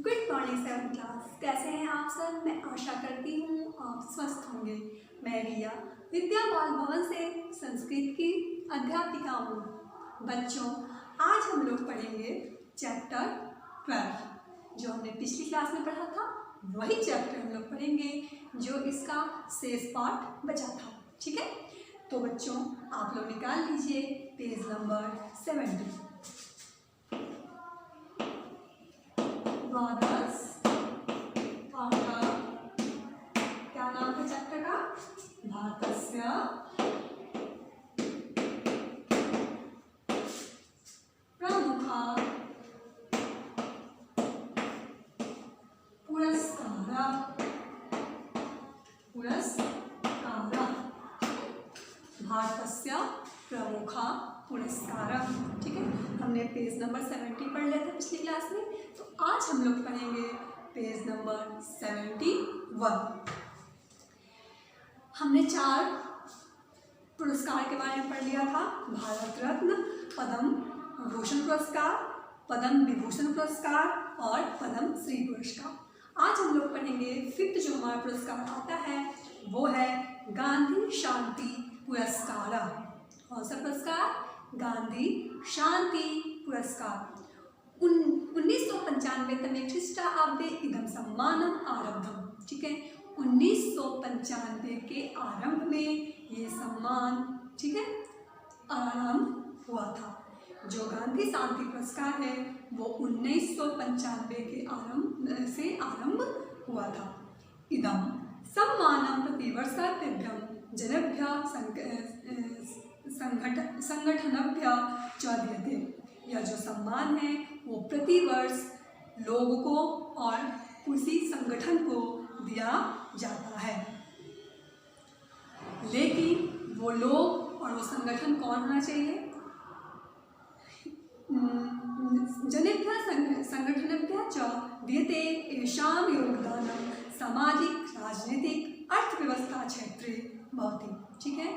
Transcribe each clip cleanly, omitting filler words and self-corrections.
Good morning 7th class. कैसे हैं आप सब? मैं आशा करती हूँ आप स्वस्थ होंगे। मैं रिया विद्या बाल भवन से संस्कृत की अध्यापिका हूँ। बच्चों, आज हम लोग पढ़ेंगे चैप्टर 12। जो हमने पिछली क्लास में पढ़ा था वही चैप्टर हम लोग पढ़ेंगे, जो इसका शेष पार्ट बचा था। ठीक है, तो बच्चों आप लोग निकाल लीजिए पेज नंबर 70। द्वादश पाठ, क्या नाम है चैप्टर का? भारतस्य प्रमुख पुरस्कार भारतस्य प्रमुख पुरस्कार। ठीक है, हमने पेज नंबर 70 पढ़ लिया था पिछली क्लास में, तो आज हम लोग पढ़ेंगे पेज नंबर 71। हमने 4 पुरस्कार के बारे में पढ़ लिया था: भारत रत्न, पद्म भूषण पुरस्कार, पद्म विभूषण पुरस्कार और पद्म श्री पुरस्कार। आज हम लोग पढ़ेंगे 5th जो हमारा पुरस्कार आता है वो है गांधी शांति पुरस्कार। कौन सा पुरस्कार? गांधी शांति पुरस्कार। 1995 तमे ख्रीष्टाब्दे इदं सम्मानम आरब्धम। ठीक है, 1995 के आरंभ में ये सम्मान, ठीक है, आरंभ हुआ था। जो गांधी शांति पुरस्कार है वो 1995 के आरंभ हुआ था। इदं सम्मानम प्रतिवर्षाभ्यं जनेभ्यः संगठनेभ्यः च दीयते। यह जो सम्मान है वो प्रतिवर्ष लोगों को और किसी संगठन को दिया जाता है, लेकिन वो लोग और वो संगठन कौन होना चाहिए? जनेभ्यः संगठनेभ्यः च दीयते येषां योगदानं सामाजिक राजनीतिक अर्थव्यवस्था क्षेत्रे भवति। ठीक है,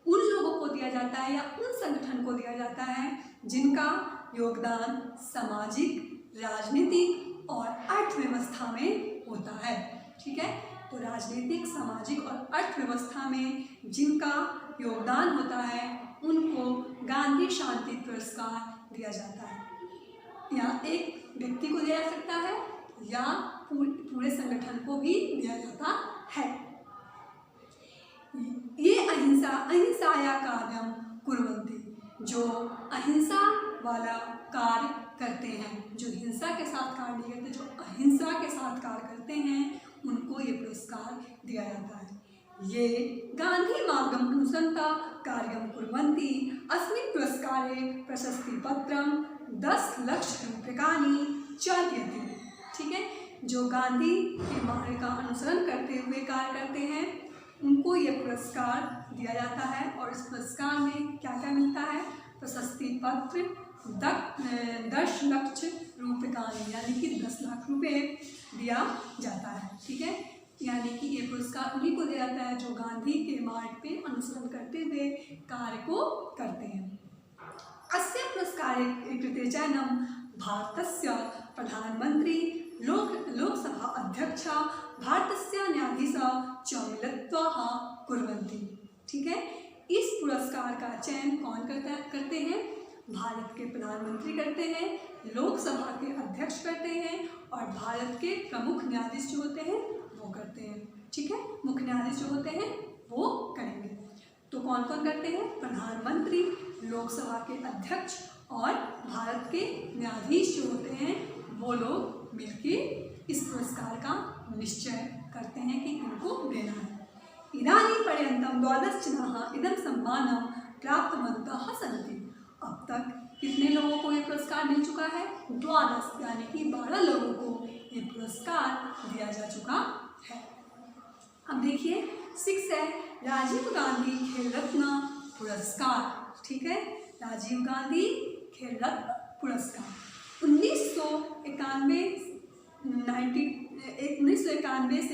उन लोगों को दिया जाता है या उन संगठन को दिया जाता है जिनका योगदान सामाजिक, राजनीतिक और अर्थव्यवस्था में होता है। ठीक है, तो राजनीतिक, सामाजिक और अर्थव्यवस्था में जिनका योगदान होता है उनको गांधी शांति पुरस्कार दिया जाता है। या एक व्यक्ति को दिया जा सकता है या पूरे संगठन को भी दिया जाता है। ये अहिंसाया कार्यम कुर्वन्ति। जो अहिंसा वाला कार्य करते हैं, जो हिंसा के साथ कार्य नहीं करते, जो अहिंसा के साथ कार्य करते हैं, उनको ये पुरस्कार दिया जाता है। ये गांधी मार्गम अनुसंता कार्यम कुर्वन्ति। अस्मिन् पुरस्कारे प्रशस्तिपत्रं 10 लाख रूप्यकाणि च दीयते। ठीक है, जो गांधी के मार्ग का अनुसरण करते हुए कार्य करते हैं उनको ये पुरस्कार दिया जाता है। और इस पुरस्कार में क्या क्या मिलता है? प्रशस्ति पत्र 10 लाख रूप्यकाणि, यानी कि 10 लाख रुपए दिया जाता है। ठीक है, यानी कि ये पुरस्कार उन्हीं को दिया जाता है जो गांधी के मार्ग पे अनुसरण करते हुए कार्य को करते हैं। अस्य पुरस्कारे कृते चयनं भारतस्य प्रधानमंत्री, लोकसभा अध्यक्ष, भारतस्य न्यायाधीशः च मिलित्वा कुर्वन्ति। ठीक है, इस पुरस्कार का चयन कौन करते हैं? भारत के प्रधानमंत्री करते हैं, लोकसभा के अध्यक्ष करते हैं और भारत के प्रमुख न्यायाधीश जो होते हैं वो करते हैं। ठीक है, मुख्य न्यायाधीश जो होते हैं वो करेंगे। तो कौन कौन करते हैं? प्रधानमंत्री, लोकसभा के अध्यक्ष और भारत के न्यायाधीश जो होते हैं वो लोग मिलकर इस पुरस्कार का निश्चय करते हैं कि इनको देना है। इदानीं पर्यन्तं 12 जनाः इदं सम्मानं प्राप्तवन्तः सन्ति। अब तक कितने लोगों को ये पुरस्कार मिल चुका है? 12, यानी कि 12 लोगों को ये पुरस्कार दिया जा चुका है। अब देखिए 6 है राजीव गांधी खेल रत्न पुरस्कार। ठीक है, राजीव गांधी खेल रत्न पुरस्कार 1991 से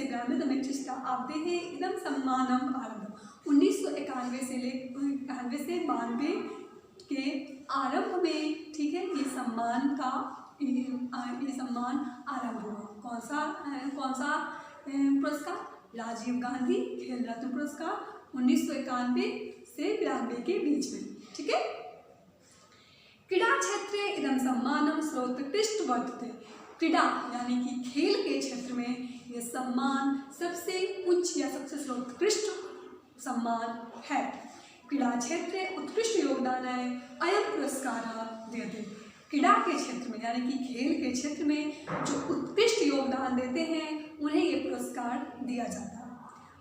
92 ख्रीष्टाब्दे इदं सम्मानम आरब्धम। 1991 से 92 के आरंभ में, ठीक है, ये सम्मान का ये सम्मान आरंभ हुआ। कौन सा पुरस्कार? राजीव गांधी खेल रत्न पुरस्कार 1991 से 92 के बीच में। ठीक है। क्रीडा क्षेत्रे इदं सम्मानम सर्वोत्कृष्ट वर्तते। क्रीडा यानी कि खेल के क्षेत्र में यह सम्मान सबसे उच्च या सबसे सर्वोत्कृष्ट सम्मान है। क्रीडा क्षेत्रे उत्कृष्ट योगदानाय अयं पुरस्कारः दीयते। क्रीडा के क्षेत्र में यानी कि खेल के क्षेत्र में जो उत्कृष्ट योगदान देते हैं उन्हें ये पुरस्कार दिया जाता है।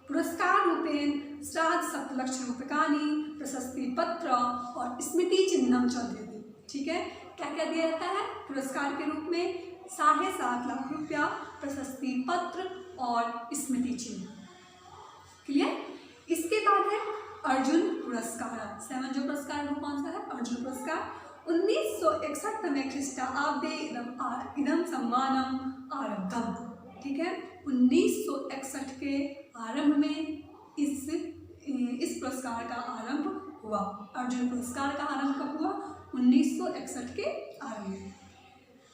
पुरस्कार रूपेण ₹7,00,000 प्रशस्ति पत्र और स्मृति चिन्हम च दीयते। ठीक है। क्या क्या दिया जाता है पुरस्कार के रूप में? 7.5 लाख रुपया, प्रशस्ति पत्र और स्मृति चिन्ह। क्लियर। इसके बाद है अर्जुन पुरस्कार। 7 जो पुरस्कार वो कौन सा है? अर्जुन पुरस्कार। 1961 में ख्रीष्टाब्दे इदं सम्मानम आरब्धम। ठीक है। 1961 के आरंभ में इस पुरस्कार का आरंभ हुआ। अर्जुन पुरस्कार का आरंभ कब हुआ? 1961 के आरंभ में।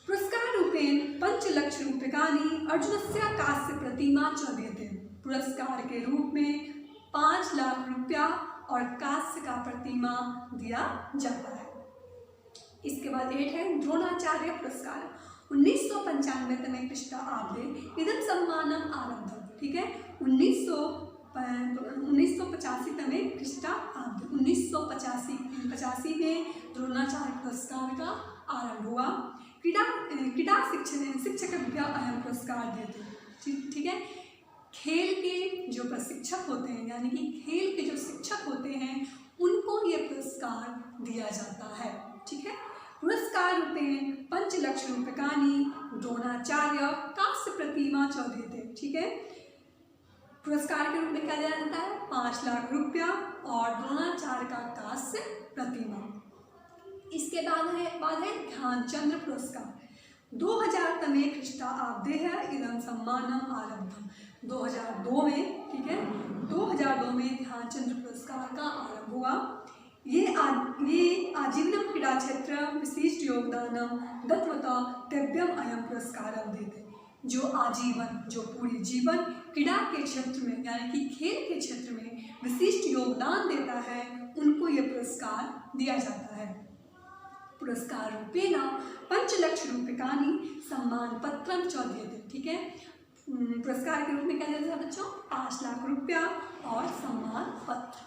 पुरस्कार रूपेण 5,00,000 अर्जुनस्य कांस्य प्रतिमा च दीयते। पुरस्कार के रूप में 5 लाख रुपया और कांस्य का प्रतिमा दिया जाता है। इसके बाद 8 है द्रोणाचार्य पुरस्कार। 1995 में ख्रीष्टाब्दे इदं सम्मानम आरब्धम। ठीक है। 1985 में ख्रीष्टाब्दे 1985 में द्रोणाचार्य पुरस्कार का आरंभ हुआ। क्रीडा शिक्षकेभ्यः अयं पुरस्कार दीयते। ठीक है। खेल के जो प्रशिक्षक होते हैं यानी कि खेल के जो शिक्षक होते हैं उनको ये पुरस्कार दिया जाता है। ठीक है। पुरस्कार रूपेण 5,00,000 द्रोणाचार्य कांस्य प्रतिमा च दीयते। ठीक है। पुरस्कार के रूप में क्या दिया जाता है? 5 लाख रुपया और द्रोणाचार्य का कांस्य प्रतिमा। इसके बाद है ध्यानचंद्र पुरस्कार। 2000 में ख्रीष्टाब्दे है इदं सम्मानम आरब्धम। 2002 में। ठीक है। 2002 में ध्यानचंद्र पुरस्कार का आरंभ हुआ। ये आजीवनम क्रीडा क्षेत्र विशिष्ट योगदानम दत्वता तेभ्यम अयं पुरस्कारम देते। जो आजीवन जो पूरी जीवन क्रीडा के क्षेत्र में यानी कि खेल के क्षेत्र में विशिष्ट योगदान देता है उनको ये पुरस्कार दिया जाता है। पुरस्कार रूपेण 5,00,000 सम्मान पत्रम च दीयते। ठीक है। पुरस्कार के रूप में क्या दिया जाता है बच्चों? 5 लाख रुपया और सम्मान पत्र।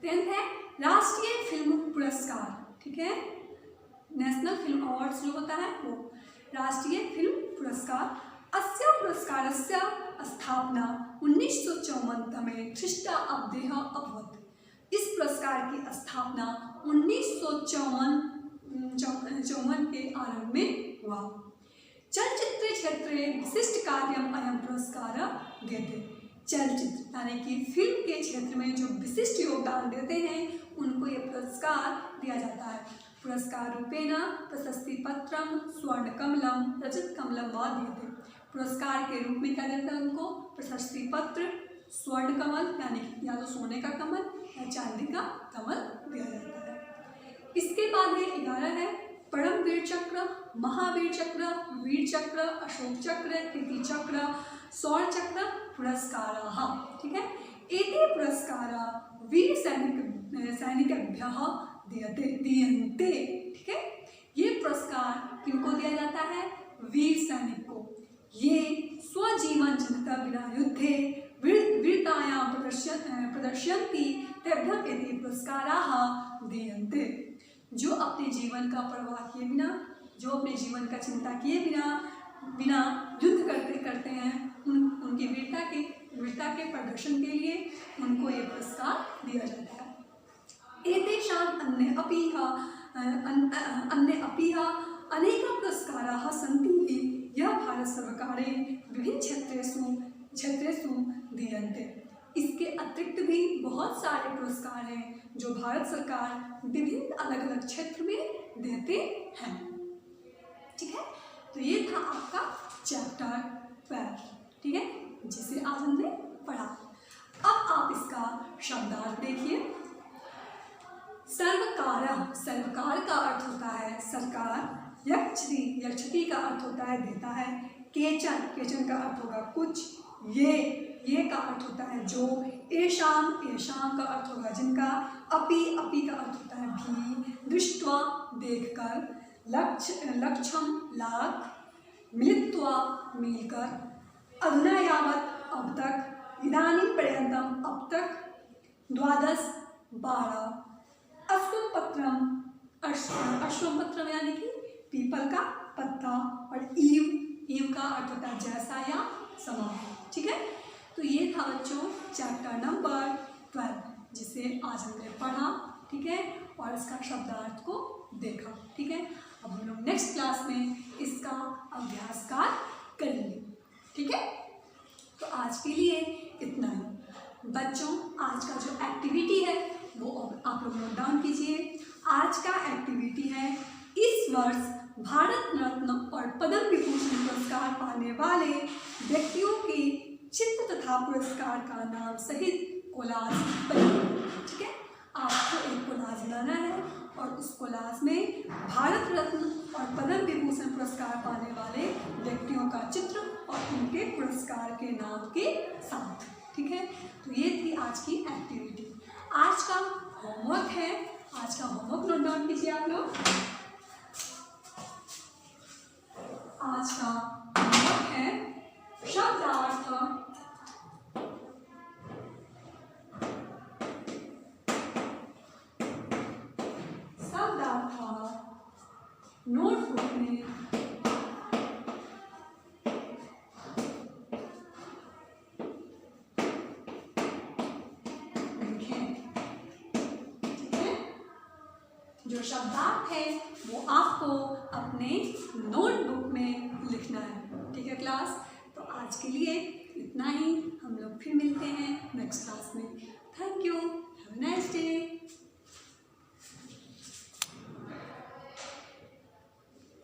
10 है राष्ट्रीय फिल्म पुरस्कार। ठीक है। नेशनल फिल्म अवार्ड्स जो होता है वो राष्ट्रीय फिल्म पुरस्कार। अस्य पुरस्कारस्य स्थापना 1954 में ख्रीष्टाब्दे अभवत्। इस पुरस्कार की स्थापना 1954 के आरंभ में हुआ। चलचित्र क्षेत्रे विशिष्ट कार्यम अयं पुरस्कार देते। चलचित्र यानी कि फिल्म के क्षेत्र में जो विशिष्ट योगदान देते हैं उनको ये पुरस्कार दिया जाता है। पुरस्कार रूपेण प्रशस्ति पत्रम स्वर्ण कमलम रजत कमलम व दीयते। पुरस्कार के रूप में क्या देता है उनको? प्रशस्ति पत्र, स्वर्ण कमल यानी कि या तो सोने का कमल या चांदी का कमल दिया जाता है। इसके बाद 11 है परमवीर चक्र, महावीर चक्र, वीर चक्र, अशोक चक्र, कीर्ति चक्र, शौर्य चक्र पुरस्काराः। ठीक है। एते पुरस्काराः वीर सैनिकेभ्यः दीयन्ते। ठीक है। ये पुरस्कार किनको दिया जाता है? वीर सैनिक को। ये स्वजीवन जनता बिना युद्धे वीरतायां प्रदर्शयन्ति तेभ्यः एते पुरस्काराः दीयन्ते। जो अपने जीवन का परवाह किए बिना, जो अपने जीवन का चिंता किए बिना युद्ध करते हैं उनकी वीरता के प्रदर्शन के लिए उनको ये पुरस्कार दिया जाता है। एतेषाम् अन्ये अपि अनेक पुरस्काराः सन्ति यः भारत सर्वकारेण विभिन्न क्षेत्रेषु दीयन्ते। इसके अतिरिक्त भी बहुत सारे पुरस्कार हैं जो भारत सरकार विभिन्न अलग अलग क्षेत्र में देते हैं। ठीक है। तो ये था आपका चैप्टर 12। ठीक है, जिसे आज हमने पढ़ा। अब आप इसका शब्दार्थ देखिए। सर्वकार, सर्वकार का अर्थ होता है सरकार। यक्षति, का अर्थ होता है देता है। केचन, केचन का अर्थ होगा कुछ। ये का अर्थ होता है जो। एशाम, एशाम का अर्थ होगा जिनका। अपि, अपि का अर्थ होता है भी। दृष्ट्वा, देखकर। लक्षम, लाख। मिलित्वा, मिलकर। अधुना यावत, अब तक। इदानीं पर्यन्तम, अब तक। द्वादश, 12। अश्वपत्रम, अश्वपत्रम यानी कि पीपल का पत्ता। और ईव का अर्थ होता है जैसा या समान। ठीक है, तो ये था बच्चों चैप्टर नंबर 12 जिसे आज हमने पढ़ा। ठीक है, और इसका शब्दार्थ को देखा। ठीक है, अब हम लोग नेक्स्ट क्लास में इसका अभ्यास करेंगे। ठीक है, तो आज के लिए इतना ही बच्चों। आज का जो एक्टिविटी है वो आप लोग नोट डाउन कीजिए। आज का एक्टिविटी है इस वर्ष भारत रत्न और पद्म विभूषण पुरस्कार पाने वाले व्यक्तियों के चित्र तथा पुरस्कार का नाम सहित कोलाज बनाइए। ठीक है, आपको एक कोलाज बनाना है और उस कोलाज में भारत रत्न और पद्म विभूषण पुरस्कार पाने वाले व्यक्तियों का चित्र और उनके पुरस्कार के नाम के साथ। ठीक है, तो ये थी आज की एक्टिविटी। आज का होमवर्क है, आज का होमवर्क नोट डाउन कीजिए आप लोग। आज का होमवर्क है शब्दार्थ, नोटबुक में लिखें। ठीक है, जो शब्दार्थ है वो आपको अपने नोटबुक में लिखना है। ठीक है क्लास, तो आज के लिए इतना ही। हम लोग फिर मिलते हैं नेक्स्ट